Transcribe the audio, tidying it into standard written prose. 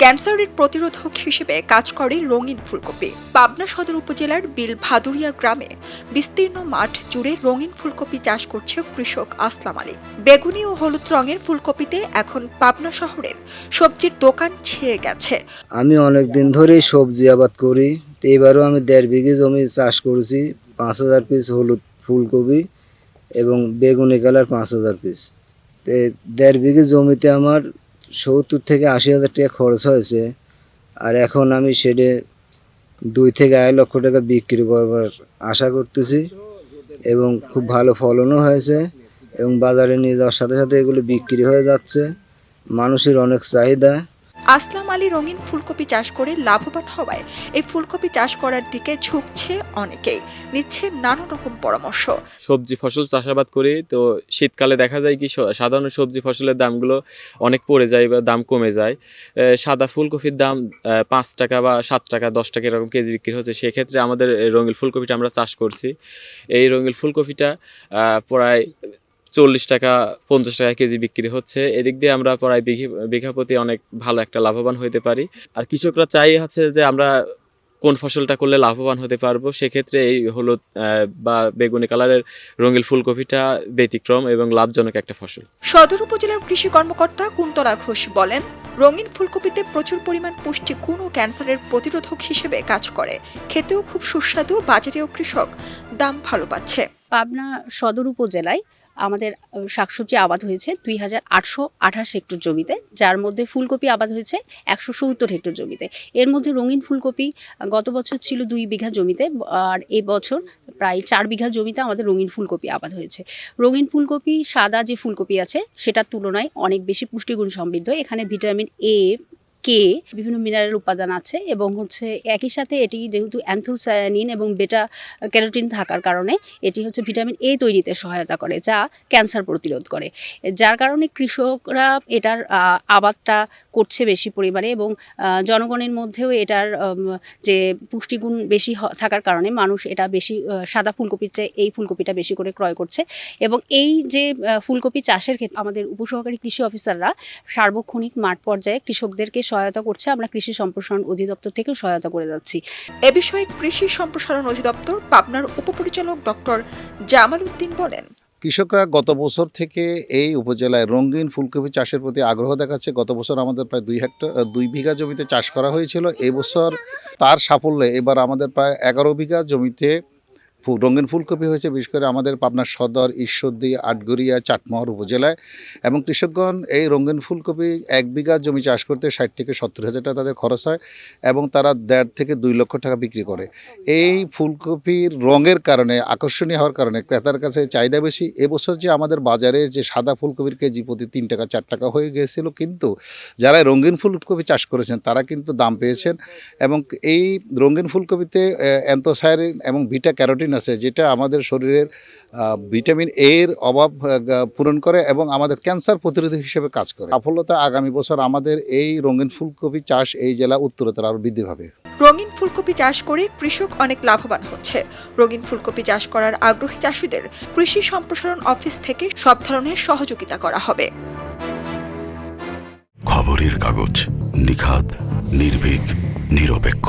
ক্যান্সারের প্রতিরোধক হিসেবে কাজ করে রঙিন ফুলকপি। পাবনা সদর উপজেলার বিল ভাদুরিয়া গ্রামে বিস্তীর্ণ মাঠ জুড়ে রঙিন ফুলকপি চাষ করছে কৃষক আসলাম আলী। বেগুনি ও হলুদ রঙের ফুলকপিতে এখন পাবনা শহরের সবজির দোকান ছেয়ে গেছে। আমি অনেক দিন ধরেই সবজি আবাদ করি। এবারও আমি 1.5 বিঘে জমি চাষ করেছি। 5,000 পিস হলুদ ফুলকপি এবং বেগুনি কালার 5,000 পিস। 1.5 বিঘে জমিতে আমার 70 থেকে 80,000 টাকা খরচ হয়েছে। আর এখন আমি সেটা 2 থেকে 2.5 লক্ষ টাকা বিক্রি করবার আশা করতেছি এবং খুব ভালো ফলনও হয়েছে এবং বাজারে নিয়ে যাওয়ার সাথে সাথে এগুলো বিক্রি হয়ে যাচ্ছে। মানুষের অনেক চাহিদা। আসলাম আলী রঙিন ফুলকপি চাষ করে লাভবান হওয়ায় এই ফুলকপি চাষ করার দিকে ঝুঁকছে অনেকেই, নিচ্ছে নানা রকম পরামর্শ। সবজি ফসল চাষাবাদ করি, তো শীতকালে দেখা যায় কি সাধারণ সবজি ফসলের দামগুলো অনেক পড়ে যায় বা দাম কমে যায়। সাদা ফুলকপির দাম 5 টাকা বা 7 টাকা 10 টাকা এরকম কেজি বিক্রি হচ্ছে। সেক্ষেত্রে আমাদের রঙিন ফুলকপিটা আমরা চাষ করছি। এই রঙিন ফুলকপিটা প্রায় 40 টাকা 50 টাকা কেজি বিক্রি হচ্ছে। এদিক দিয়ে আমরা প্রায় বিঘা প্রতি অনেক ভালো একটা লাভবান হতে পারি। আর কৃষকরা চাই হচ্ছে যে আমরা কোন ফসলটা করলে লাভবান হতে পারবো। সেক্ষেত্রে এই হলুদ বা বেগুনি কালারের রঙিন ফুলকপিটা ব্যতিক্রম এবং লাভজনক একটা ফসল। সদর উপজেলার কৃষি কর্মকর্তা কুন্তলা ঘোষ বলেন, রঙিন ফুলকপিতে প্রচুর পরিমাণ পুষ্টিগুণ ও ক্যান্সারের প্রতিরোধক হিসেবে কাজ করে। খেতেও খুব সুস্বাদু, বাজারেও কৃষক দাম ভালো পাচ্ছে। পাবনা সদর উপজেলায় আমাদের শাকসবজি আবাদ হয়েছে 2,828 হেক্টর জমিতে, যার মধ্যে ফুলকপি আবাদ হয়েছে 170 হেক্টর জমিতে। এর মধ্যে রঙিন ফুলকপি গত বছর ছিল 2 বিঘা জমিতে, আর এই বছর প্রায় 4 বিঘা জমিতে আমাদের রঙিন ফুলকপি আবাদ হয়েছে। রঙিন ফুলকপি সাদা যে ফুলকপি আছে সেটার তুলনায় অনেক বেশি পুষ্টিগুণ সমৃদ্ধ। এখানে ভিটামিন এ, কে, বিভিন্ন মিনারেল উপাদান আছে এবং একই সাথে এটি যেহেতু অ্যান্থোসায়ানিন এবং বেটা ক্যারোটিন থাকার কারণে এটি ভিটামিন এ তৈরিতে সহায়তা করে, যা ক্যান্সার প্রতিরোধ করে। যার কারণে কৃষকরা এটার আবাদটা করছে বেশি পরিমাণে এবং জনগণের মধ্যেও এটার যে পুষ্টিগুণ বেশি থাকার কারণে মানুষ এটা বেশি সাদা ফুলকপির চেয়ে এই ফুলকপিটা বেশি করে ক্রয় করছে। এবং এই যে ফুলকপি চাষের ক্ষেত্রে আমাদের উপসহকারী কৃষি অফিসাররা সার্বক্ষণিক মাঠ পর্যায়ে কৃষকদেরকে সহায়তা করছে। আমরা কৃষি সম্প্রসারণ অধিদপ্তর থেকেও সহায়তা করে যাচ্ছি। এ বিষয়ে কৃষি সম্প্রসারণ অধিদপ্তর পাবনার উপপরিচালক ডক্টর জামাল উদ্দিন বলেন, কৃষকরা গত বছর থেকে এই উপজেলায় রঙিন ফুলকপি চাষের প্রতি আগ্রহ দেখাচ্ছে। গত বছর আমাদের প্রায় 2 বিঘা জমিতে চাষ করা হয়েছিল। এই বছর তার সাফল্যে এবার আমাদের প্রায় 11 বিঘা জমিতে রঙিন ফুলকপি হয়েছে, বিশেষ করে আমাদের পাবনা সদর, ঈশ্বরদী, আটঘরিয়া, চাটমোহর উপজেলায়। এবং কৃষকগণ এই রঙিন ফুলকপি 1 বিঘা জমি চাষ করতে 60 থেকে 70 হাজার টাকা তাদের খরচ হয় এবং তারা 1.5 থেকে 2 লক্ষ টাকা বিক্রি করে। এই ফুলকপির রঙের কারণে, আকর্ষণীয় হওয়ার কারণে ক্রেতার কাছে চাহিদা বেশি। এবছর যে আমাদের বাজারে যে সাদা ফুলকপির কেজি প্রতি 3 টাকা 4 টাকা হয়ে গিয়েছিল, কিন্তু যারা রঙিন ফুলকপি চাষ করেছেন তারা কিন্তু দাম পেয়েছেন। এবং এই রঙিন ফুলকপিতে অ্যান্থোসায়ানিন এবং বিটা ক্যারোটিন আছে, যেটা আমাদের শরীরের ভিটামিন এর অভাব পূরণ করে এবং আমাদের ক্যান্সার প্রতিরোধী হিসেবে কাজ করে। সফলতা আগামী বছর আমাদের এই রঙিন ফুলকপি চাষ এই জেলা উত্তরোত্তর আরও বৃদ্ধি পাবে। রঙিন ফুলকপি চাষ করে কৃষক অনেক লাভবান হচ্ছে। রঙিন ফুলকপি চাষ করার আগ্রহী চাষীদের কৃষি সম্প্রসারণ অফিস থেকে সব ধরনের সহযোগিতা করা হবে। খবরের কাগজ, নিখাত, নির্ভীক, নিরপেক্ষ।